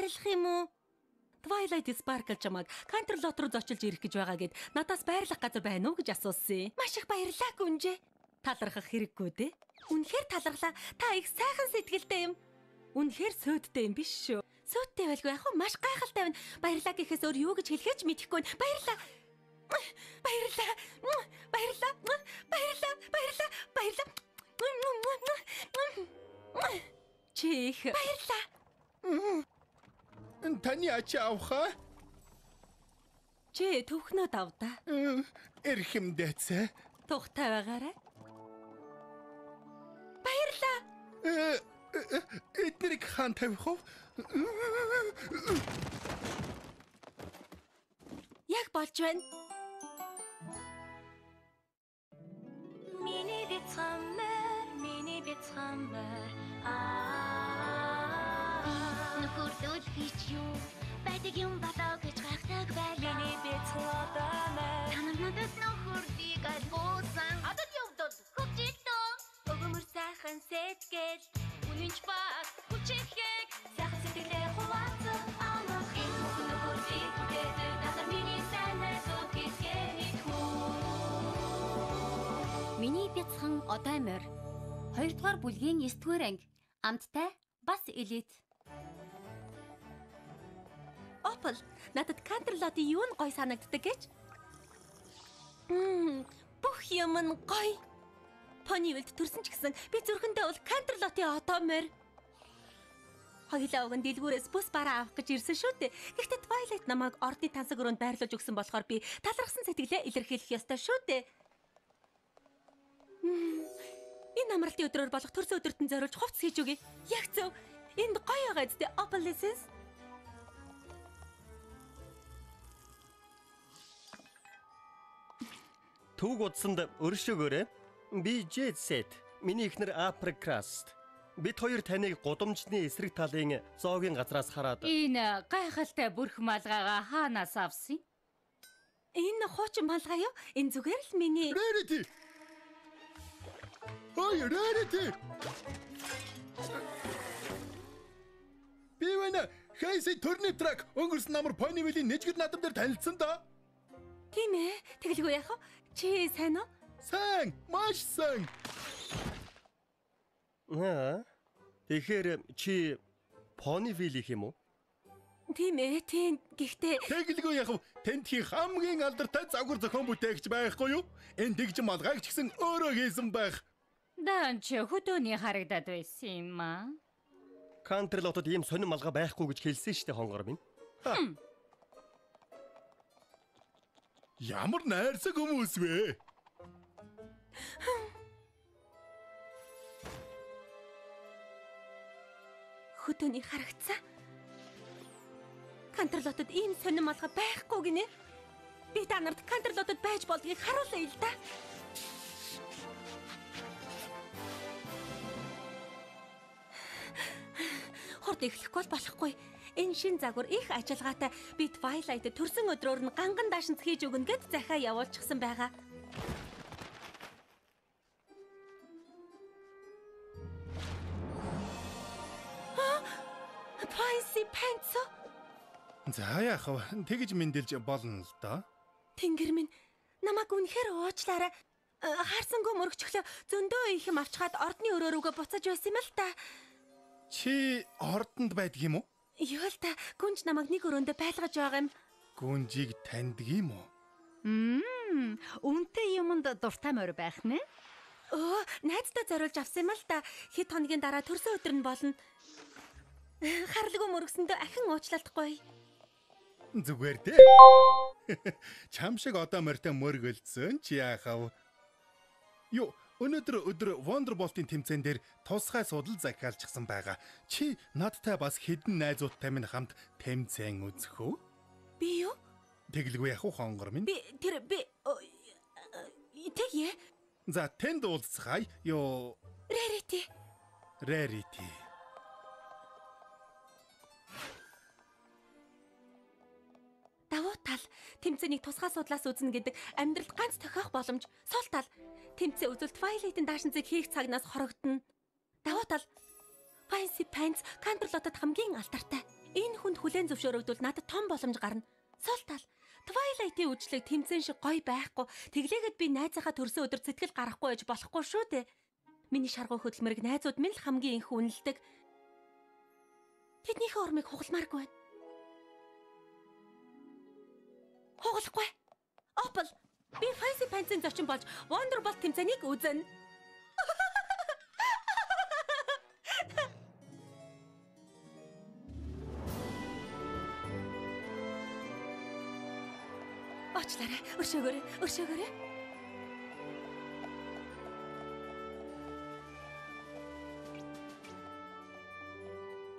баярлах юм уу? Twilight Sparkle чамайг Canterlot руу зочилж ирэх гэж байгаа гэд надаас байрлах газар байна уу гэж асуусан. Маш их баярлалаа гүнжээ. Талархах хэрэггүй дээ. Үнэхээр талархлаа. Та их сайхан сэтгэлтэй юм. Үнэхээр сөүдтэй юм биш шүү. Сөүдтэй байлгүй яг маш гайхалтай байна. Баярлалаа гэхээс өөр юу гэж хэлэхэж мэдэхгүй байна. Баярлалаа. Баярлалаа. Баярлалаа. Баярлалаа. Баярлалаа. Баярлалаа. Чих. Баярлалаа. Таны ачаа авах. Чи төвхнөө давда. Эрхэмдэцээ. Тухтай байгаарай. Баярлалаа. Эднэрийг хаан тавих уу? Яг болж байна. Миний бицхаммер. Нөхөрлөл гэж юу? Байдаг юм болоо гэж гайхдаг байлаа. Миний бицхаммер. Танамнадад нөхөрлийг алгуусан. Адад явдал хөвжөлтөө. Өгөмөр сайхан сэтгэл. Үнэнч бас хүчихэд сайхан сэтгэлээ хуваацсан. Амах юм нөхөрлийг гэдэг надад миний сайнаас үгүйсгэнийх үү. Миний бяцхан одоо морь 2 дугаар бүлгийн 9 дугаар анги амттай бас элит. Опл надад Canterlot-ийн юу нь гой санагддаг гэж? Бүх юм нь гой. Ponyville төрсөн ч гэсэн би зүрхэндээ бол Canterlot-ийн одоо морь. Хоёулаа уг нь дэлгүүрээс бүс бараа авах гэж ирсэн шүү дээ. Гэхдээ Twilight намайг ордны тансаг өрөөнд байрлуулж өгсөн болохоор би талархсан сэтгэлээ илэрхийлэх ёстой шүү дээ. Энэ амралтын өдрөөр болох төрсөн өдөрт нь зориулж хувцас хийж өгье. Яг зөв. Энд гоё байгаа зү Opalescence. Түүг удсанд өршөөгөөрэй. Би Jetset, миний эхнэр Apricrast. Бид хоёр таныг гудамжны эсрэг талын зоогийн газраас хараад энэ гайхалтай бүрх малгайгаа хаанаас авсан? Энэ хуучин малгай юу? Энэ зүгээр л миний Rarity. Ой, Rarity. Би вэна хайси төрний трак өнгөрсөн намар Ponyville-ийн нэжгэр наадам дээр танилцсан да. Тийм ээ. Тэгэлгүй яах вэ? Чи сайн уу? Сайн, маш сайн. Тэгэхээр чи Ponyville их юм уу? Тийм ээ. Тийм. Гэхдээ Тэгэлгүй яах вэ? Тентхийн хамгийн алдартай загвар зохион бүтээгч байхгүй юу? Энэ тэгж малгайг ч гэсэн өөрөө хийсэн байх. Даан чи хөдөөний харагдаад байсан юм аа. Canterlot-од ийм сонин малгай байхгүй гэж хэлсэн шүү дээ хонгор минь. Ямар найрсаг хүмүүс вэ? хөдөөний харагцсан. Canterlot-од ийм сонин малгай байхгүй гинэ. Би та нарт Canterlot-од байж болдгийг харуулъя л да. Хурд эхлэхгүй болохгүй. Энэ шин загвар их ажиллагаатай. Би Twilight төрсөн өдрөөр нь ганган даашинц хийж өгнө гэд захиа явуулчихсан байгаа. Fancy pants. За яах вэ? Тэгж мэндэлж болно л доо. Тэнгэр минь намайг үнэхээр уучлаарай. Хаарсангүй мөрөгчлөө зөндөө их юм авчгаад ордны өрөө рүүгээ буцаж байсан юм л та. Чи ордонд байдаг юм уу? Юу л та гүнж намайг нэг өрөөндөө байлгаж байгаа юм. Гүнжийг таньдаг юм уу? Үнтэй юмд дуртай морь байх нэ? Найздаа зориулж авсан юм л та. Хэд хоногийн дараа төрсөн өдөр нь болно. Харлгүй мөргсөндөө ахин уучлалтгүй. Зүгээр дээ. Чам шиг одоо морьтой мөргөлдсөн чи яахав? Юу, өнөөдөр өдөр Wonderbolt-ийн тэмцээн дээр тусгай судал захиалчихсан байгаа. Чи надтай бас хэдэн найзуудтай минь хамт тэмцээн үзэх үү? Би юу? Тэглгүй яах вэ хонгор минь? Би тэгье. За тэнд уулзцгаая. Юу, Rarity. Давуу тал тэмцээнийг тусгай судлаас үзнэ гэдэг амьдралд ганц тохиох боломж. Сул тал тэмцээ үзэл Twilight-ийн даашинцыг хийх цагнаас хорогдно. Давуу тал Fancy Pants Canterlot-од хамгийн алдартай. Энэ хүнд хүлээн зөвшөөрөгдвөл надад том боломж гарна. Сул тал. Twilight-ийн үжлэг тэмцэн шиг гоё байхгүй. Тэглээгээд би найзынхаа төрсөн өдөр сэтгэл гарахгүй байж болохгүй шүү дээ. Миний шаргуу хөдөлмөрийг найзууд минь л хамгийн их үнэлдэг. Тэднийхээ ормыг хугалмааргүй байна. Хугалахгүй. Опл. Би Fancy Pants-ийн зочин болж Wonderbolt тэмцээнийг үзнэ. Очлаарай. Өршөөгөөрэй.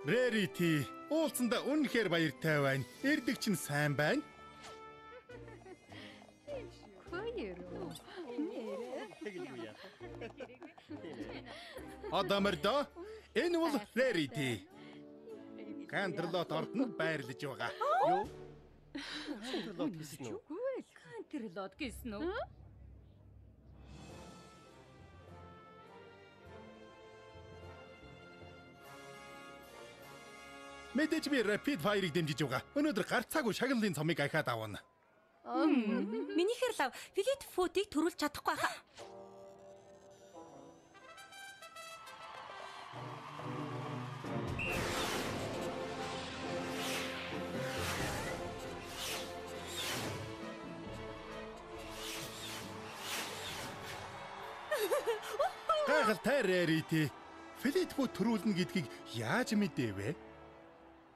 Rarity, уулзсандаа үнэхээр баяртай байна. Эрдэг чинь сайн байна. Адамэрдо, энэ бол Rarity. Кантерлот ордонд байрлаж байгаа. Юу? Кантерлот гэсэн үү? Кантерлот гэсэн үү? Мэдээж би Rapid Fire-ыг дэмжиж байгаа. Өнөөдөр гарцаагүй шагналын цомыг ахаад авна. Минийхэр лав Fleet Foot-ийг төрүүлж чадахгүй хаа. Гайхалтай Rarity. Fleet Foot төрүүлнэ гэдгийг яаж мэдээвэ?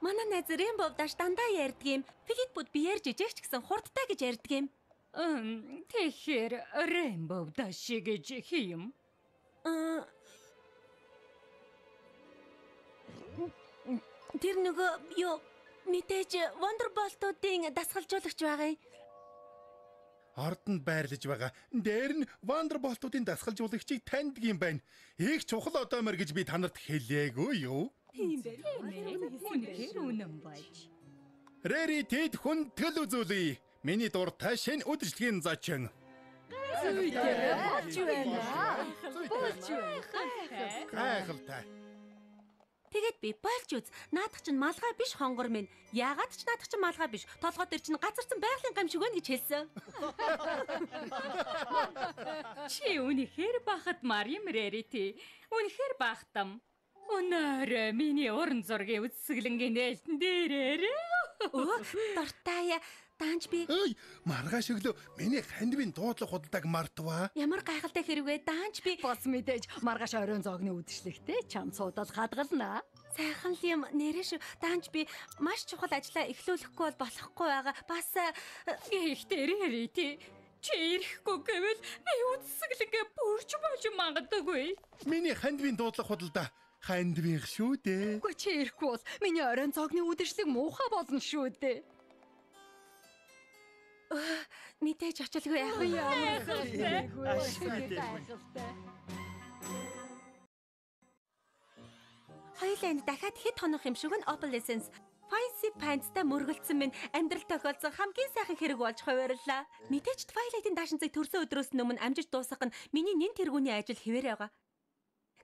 Манай найз Rainbow Dash дандаа ярьдаг юм. Fleet Foot биеэр жижигч гэсэн хурдтай гэж ярьдаг юм. Тэгэхээр Rainbow Dash гэж хийм. Тэр нөгөө юу мэдээж Wonderbolt-уудын дасгалжуулагч байгаа юм. Ордонд байрлаж байгаа. Дээр нь Wonderbolt-уудын дасгалжуулагчийг таньдаг юм байна. Их чухал одоомор гэж би танарт хэлээгүй юу? Тийм үнэхээр үнэн байж. Rarity хүндгэл үзүүлье. Миний дуртай шинэ үдшилгийн зочин. Болж байна. Гайхалтай. Тэгээд би болж үз. Наадах чинь малгай биш хонгор минь. Яагаад ч наадах чинь малгай биш. Толгой дээр чинь газарсан байгалийн гамшиг байна гэж хэлсэн. Чи үнэхээр бахатмар юм Rarity. Үнэхээр бахтам. Өнөөрөө миний уран зургийн үзэсгэлэнгийн нээлтэн дээрээ. Дуртай даанч би. Ой, маргааш өглөө миний хандивын дуудлага худалдааг мартваа. Ямар гайхалтай хэрвээ даанч би. Бас мэдээж маргааш оройн зоогны үдшилтэд чам суудал хадгалнаа. Сайхан л юм нэрэж даанч би маш чухал ажлаа эхлүүлэхгүй бол болохгүй байгаа. Бас Гэхдээ Rarity чи ирэхгүй гэвэл би үзэсгэлэнгээ бүрч болж магадгүй. Миний хандивын дуудлага худалдаа хандивын шүү дээ. Үгүй чи ирэхгүй бол миний оройн зоогны үдшилэг муухай болно шүү дээ. мэдээж очилгүй яах вэ? Хоёулаа дахиад хэд хонох юм шиг нь Opalescence Fancy Pants-тай мөргөлдсөн минь амьдрал тохиолдсон хамгийн сайхан хэрэг болж хувирлаа. Мэдээж Twilight-ийн даашинцыг төрсөн өдрөөс өмнө амжиж дуусгах нь миний нэн тэргүүний ажил хэвээр байгаа.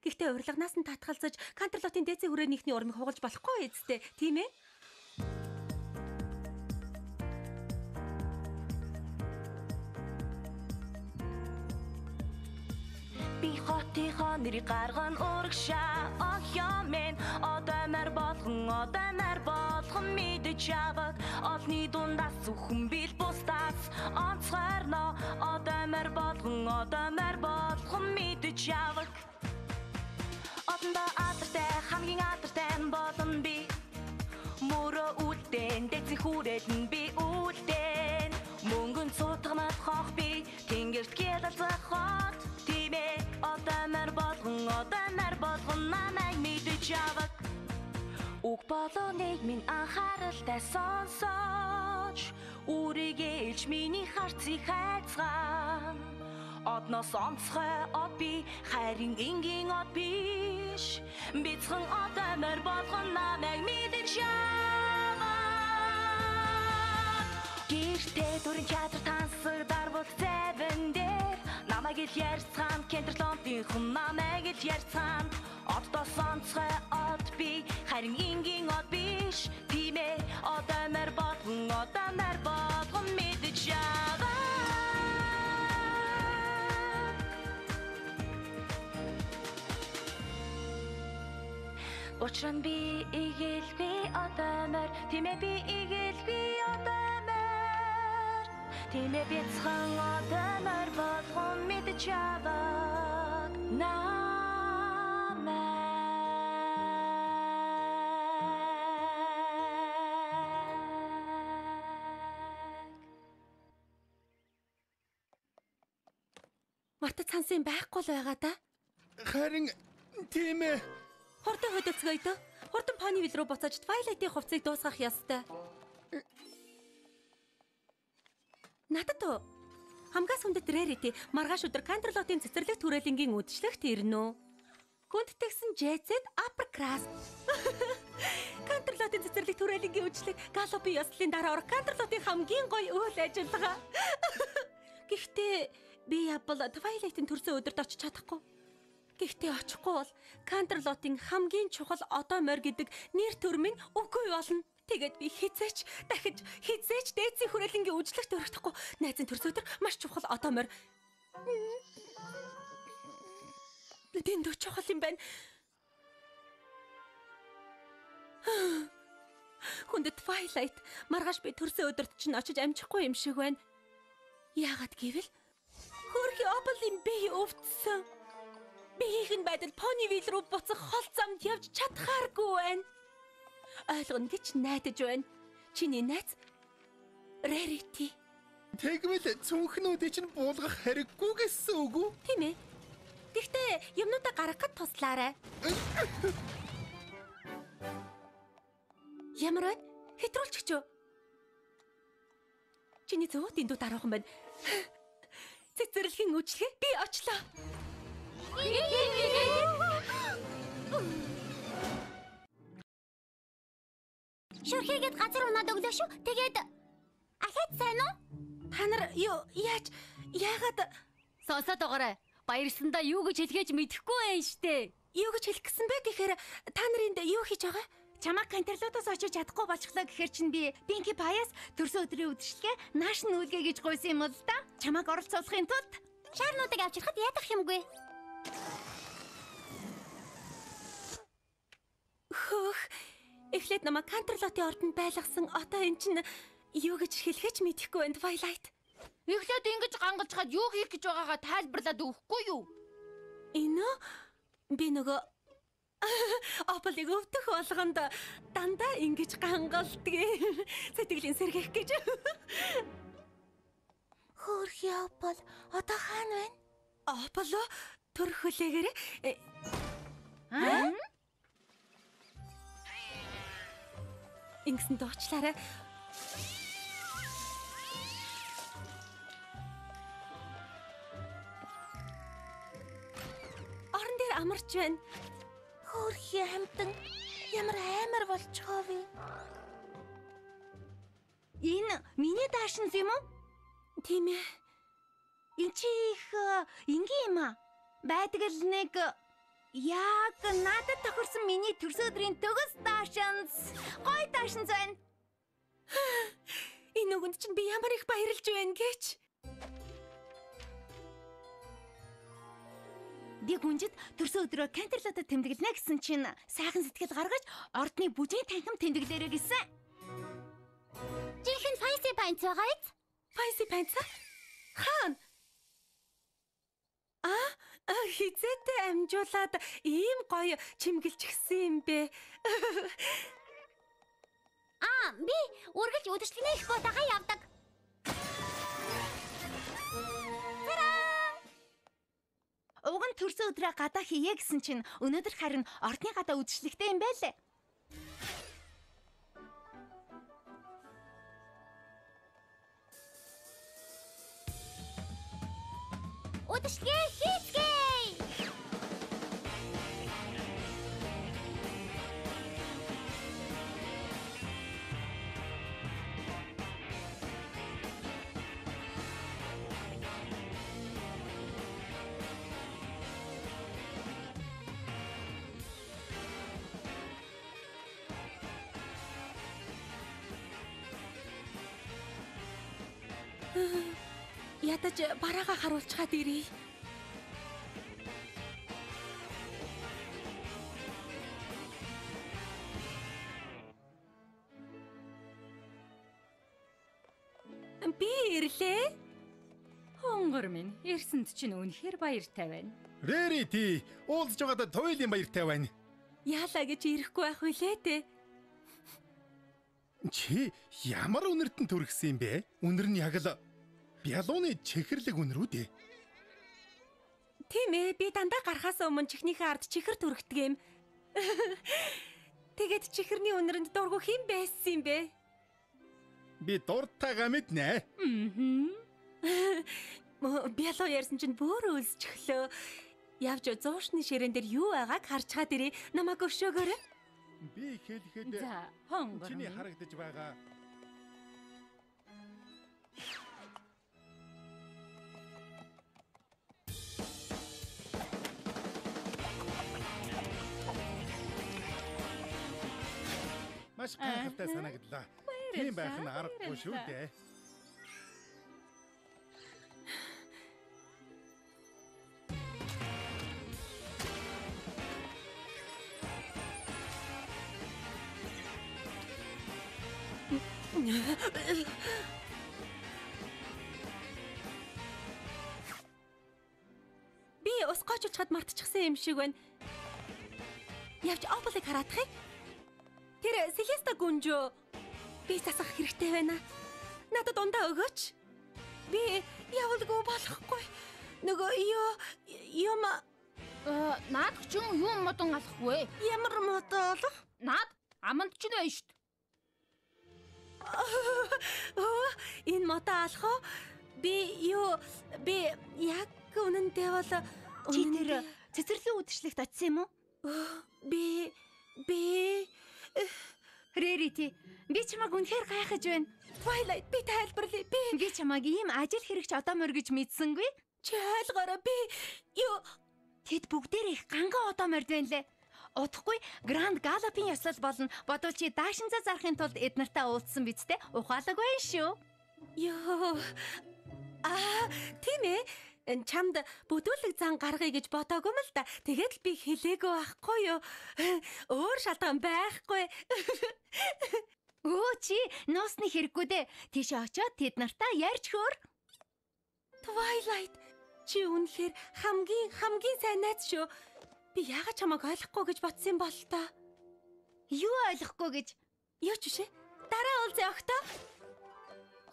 Гэхдээ урилганаас нь татгалзаж Canterlot-ийн дээцэн хүрээнийхний урмыг хугалж болохгүй эцтэй, тийм ээ? Би хотынхоо нэрийг гарган урагшаа охьомэн одоомар болгон мэдэж яваг олны дундаас зөвхөн бил бусдаас онцгойрно одоомар болгон мэдэж яваг одондоо атартай хамгийн атартай болон би мөрөө үлдэн дэцэн хүрээлэн би үлдэн мөнгөн цутганат хох би тэнгэрт гялалзах хот тимээ одоомар болгон намайг мэдэж яваг уг болоныг минь анхааралтай сонсож үрийгээ илж миний харцыг хайцгаан одноос онцгой од би хайрын энгийн од биш бицхан одоомар болгон намайг мэдэж яваг гэртээ дүрэн театр тансар дарвал зэвэн дээр намайг ил ярьцгаан Canterlot-ийн намайг ил ярьцгаан оддоос онцгой од би харин энгийн од биш Учир нь би игэлгүй одоо морь тимээ би игэлгүй одоо морь тимээ бяцхан одоо морь болгон мэдж аваад Марта цансын байхгүй л байгаа да. Харин тийм ээ. Хурдан хөдөлцгөөе дөө. Хурдан Ponyville руу буцааж Twilight-ийн хувцсыг дуусгах ёстой. Надад уу хамгаас хүндэт Rarity маргааш өдөр Canterlot-ийн цэцэрлэг түрээлэнгийн үдшилтэд ирнэ үү? Хүндтгсэн Jet-Set Uppercrust. Canterlot-ийн цэцэрлэг түрээлэнгийн үдшилэг Gallop-ийн ёслолын дараа орох Canterlot-ийн хамгийн гоё үйл ажиллагаа. Гэхдээ би яббал Twilight-ийн төрсөн өдөрт очиж чадахгүй. Гэхдээ очихгүй бол Canterlot-ийн хамгийн чухал одоо морь гэдэг нэр төрмийн үгүй болно. Тэгээд би дахиж хизээч дээдсийн хүрээлэнгийн үжлэгт өргөдөхгүй. Найзын төрсөн өдөр маш чухал одоо морь. Дэндүү чухал юм байна. Хүндэт Twilight маргааш би төрсөн өдөрт чинь очиж амжихгүй юм шиг байна. Яагаад гэвэл хөрхи Opal-ийн бие өвдсөн. Биеийн байдал Ponyville руу буцах хол замд явж чадхааргүй байна. Ойлгоно гэж найдаж байна. Чиний найз Rarity. Тэгвэл цүнхнүүдийг чинь буулгах хэрэггүй гэсэн үг үү? Тийм ээ. Гэхдээ юмнуудаа гаргахад туслаарай. Ямар вэ? Хэтрүүлчих чөө. Чиний зөө дэндүү дараахан байна. Цэцэрлэгийн үжлэгээ би очлоо. Шүрхийгээд газар унаад өглөө шүү. Тэгээд ахаад сайн уу? Та нар яагаад Сонсоод байгаарай. Баярсандаа юу гэж хэлгээж мэдэхгүй байх штэ. юу гэж хэлэх гэсэн бэ гэхээр та нарын юу хийж байгаа? Чамаа Canterlot-оос очиж чадахгүй болчихлоо гэхээр чинь би Pinkie Pie-аас төрсөн өдрийн үдшилгээ нааш нүүлгээ гэж гуйсан юм л да. Чамааг оролцуулахын тулд шаарнуудыг авчирхад ядах юмгүй. Хөөх. Эхлээд намайг Canterlot-ийн ордонд байлгасан. Одоо эн чинь юу гэж хэлэхэж мэдэхгүй байна Twilight. Эхлээд ингэж гангаж хаад юу хийх гэж байгаагаа тайлбарлаад өгөхгүй юу? Энэ би нөгөө Opal-ыг өвдөх болгонд дандаа ингэж гангалдгийг сэтгэлийн сэргийх гэж. Хөөрхи Opal одоо хаана байна? Opal төр хөлөөгөр Ингэсэн дуучлаарай. Орон дээр амарч байна. Хөөрхи хамтан ямар аймар болчихоо вэ? Энэ миний даашинз юм уу? Тийм ээ. Энд чи их энгийн юм аа. Байдаг л нэг яг надад тохирсон миний төрсөн өдрийн төгс даашинз. Гой даашинз байна. Энэ үгэнд чинь би ямар их баярлж байна гэж. Би гүнжид төрсөн өдрөө Canterlot-д тэмдэглэнэ гэсэн чинь сайхан сэтгэл гаргаж ордны бүжгийн танхим тэмдэглээрэй гэсэн. Жинхэнэ Fancy Pants байгаа биз? Fancy Pants? Хаан? Хизээтэй амжуулаад ийм гоё чимгэлчихсэн юм бэ. Би үргэлж үдшилтний их бодагаа явдаг. Уг нь төрсөн өдрөө гадаа хийе гэсэн чинь өнөөдөр харин ордны гадаа үдшилтэхтэй юм байлээ. Үдшилгээ хийцгээе. Ядаж бараагаа харуулчаад ирье. Би ирлээ. Хонгор минь ирсэнд чинь үнэхээр баяртай байна. Рэрити уулзж байгаадаа туйлын баяртай байна. Яалаа гэж ирэхгүй байх үлээ дээ. Чи ямар үнэртэн төргсөн юм бэ? Үнэр нь яг л бялууны чихэрлэг үнэр үү дээ. Тийм ээ, би дандаа гарахаас өмнө чихнийхээ ард чихэр түргдэг юм. Тэгээд чихэрний үнэрэнд дургу хэн байсан юм бэ? Би дуртайгаа мэднэ. Бялуу ярьсан чинь бөөрө өлсчихлөө. Явж зуушны ширээн дээр юу байгааг харж чад ирээ. Намайг өшөөгөөрэй. Би хэлэхэд За, хонгор чиний минь. харагдаж байгаа. Маш гайхалтай санагдлаа. Тийм байх нь аргагүй шүү дээ. Би ус гоочулж чад мартчихсан юм шиг байна. Явж Ополыг хараадах юм. Тэр Селеста гүнжөө. Би засах хэрэгтэй байна. Надад ундаа өгөөч. Би явуулгүй болохгүй. Нөгөө юм Наад ч юм модон алахгүй. ямар модоо олох? Наад аманд ч нэ штт. Энэ модоо алах уу? Би яг үнэндээ бол Чи тэр цэцэрлэгийн үдшилтэд очсон юм уу? би Рэрити, би чамайг үнэхээр гайхаж байна. Twilight би тайлбарлая. Би чамайг ийм ажил хэрэгч одоо мөр гэж мэдсэнгүй. Чи ойлгоорой. Тэд бүгдээр их ганган одоо морд байна лээ. Удахгүй Гранд Галопын ёслол болно. Бодвол чи даашинзаа зарахын тулд эднэртэй уулзсан биз дээ. Ухаалаг байна шүү. Тийм ээ. Чамд бүдүүлэг зан гаргая гэж бодоогүй юм л да. Тэгээд л би хэлээгүй байхгүй юу. Өөр шалтгаан байхгүй. Өө чи нуусны хэрэггүй дээ. Тийш очиод тэд нартай ярьж хөөр. Twilight чи үнэхээр хамгийн сайн найз шүү. Би яагаад чамайг ойлгохгүй гэж бодсон юм бол та? Юу ойлгохгүй гэж? Юу ч бишээ. Дараа уулзъя октоо.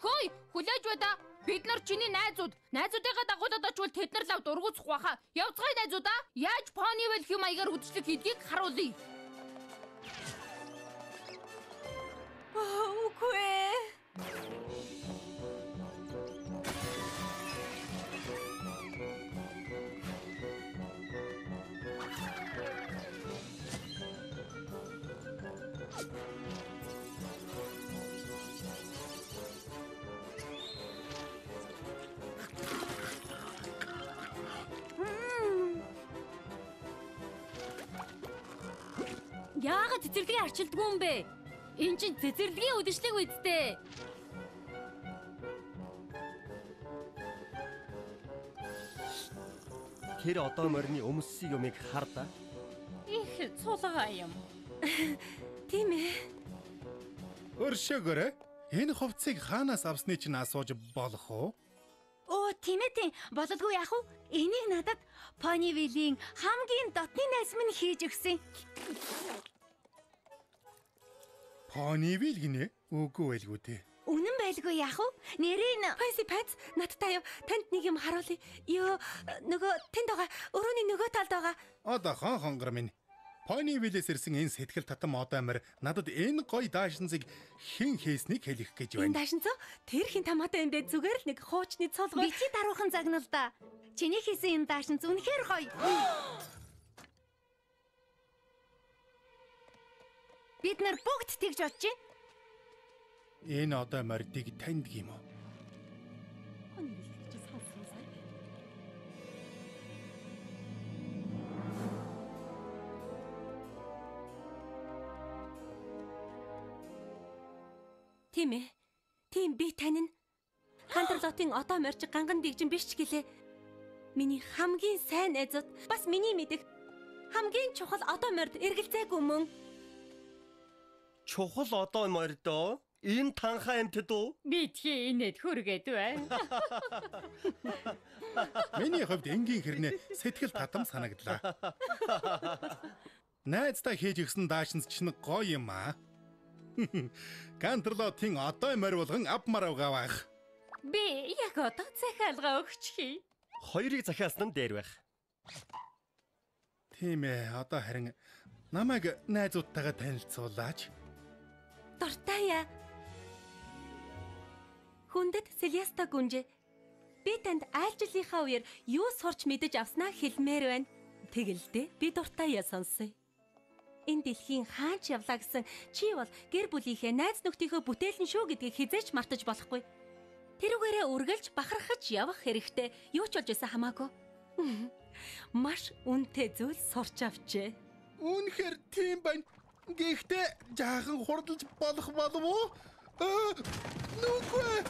Хөөе, хүлээж бада. Бид нар чиний найзууд. Найзуудыгаа дагуулад очвол тэд нар лав дургуцах баха. Явцгаая найзуудаа. Яаж Ponyville хэм маягаар үдшилэг хийдгийг харуулъя. Үгүй ээ. Яагаад цэцэрлэгийг арчилдгүй юм бэ? Энд чинь цэцэрлэгийн үдшилэг үсттэй. Тэр одоо морины өмссөн юмыг хар да. Их цулгаа юм. Тийм ээ. Өршөөгөөрэй. Энэ хувцсыг хаанаас авсны чинь асууж болох уу? Оо, тийм ээ тийм. Бололгүй яах вэ? Энийг надад Ponyville-ийн хамгийн дотны найз минь хийж өгсөн. Ponyville гинэ? Үгүй байлгүй дээ. Үнэн байлгүй яах вэ? Нэрээ нь Fancy Pants надтай юу? Танд нэг юм харуулъя. Нөгөө тэнд байгаа. Өрөөний нөгөө талд байгаа. Одоо хонгор минь. Ponyville-с ирсэн энэ сэтгэл татам одоо мөр надад энэ гоё даашинзыг хэн хийснийг хэлэх гэж Энэ байна. даашинцоо тэр хин тамаатай юм бэ? Зүгээр л нэг хуучны цолгой. бити даруухан загнал да. Чиний хийсэн энэ даашинз үнэхээр гоё. Бид нар бүгд тэгж бодож байна. Энэ одоо мордыг танд юм уу? Тийм ээ. Тийм би тань нь. Хантерлотын одоо морьж ганган дэгжин биш ч гэлээ. Миний хамгийн сайн найзууд бас миний мэдих хамгийн чухал одоо морьд эргэлзээгүй мөн. Чухал одоо мордоо. Энэ танхаа эмтэд үү? Битгий инээд хүргээд бай. Миний хувьд энгийн хэрнээ сэтгэл татам санагдлаа. Найздаа хийж өгсөн даашинс чинь гоё юм аа. Кантерлотын одоо морь болгон авмаар авгаах. Би яг одоо захиалга өгчихье. Хоёрыг захиалсан нь дээр байх. Тийм ээ, одоо харин намайг найзуудтайгаа танилцуулаач. Дуртайя. Хүндэт Селеста гүнжээ. Би танд айлчлалынхаа үеэр юу сурч мэдэж авснаа хэлмээр байна. Тэгэлдээ би дуртайя сонсъё. Энэ дэлхийн хаач явлаа гэсэн чи бол гэр бүлийнхээ найз нөхдийнхөө бүтээлэн шүү гэдгийг хизээч мартаж болохгүй. Тэрүүгээрээ үргэлж бахархаж явах хэрэгтэй. Юу ч болж байсан хамаагүй. Маш үнэтэй зүйл сурч авчээ. Үнэхээр тийм байна. Гэхдээ жаахан хурдалж болох болов уу? Нүггүй.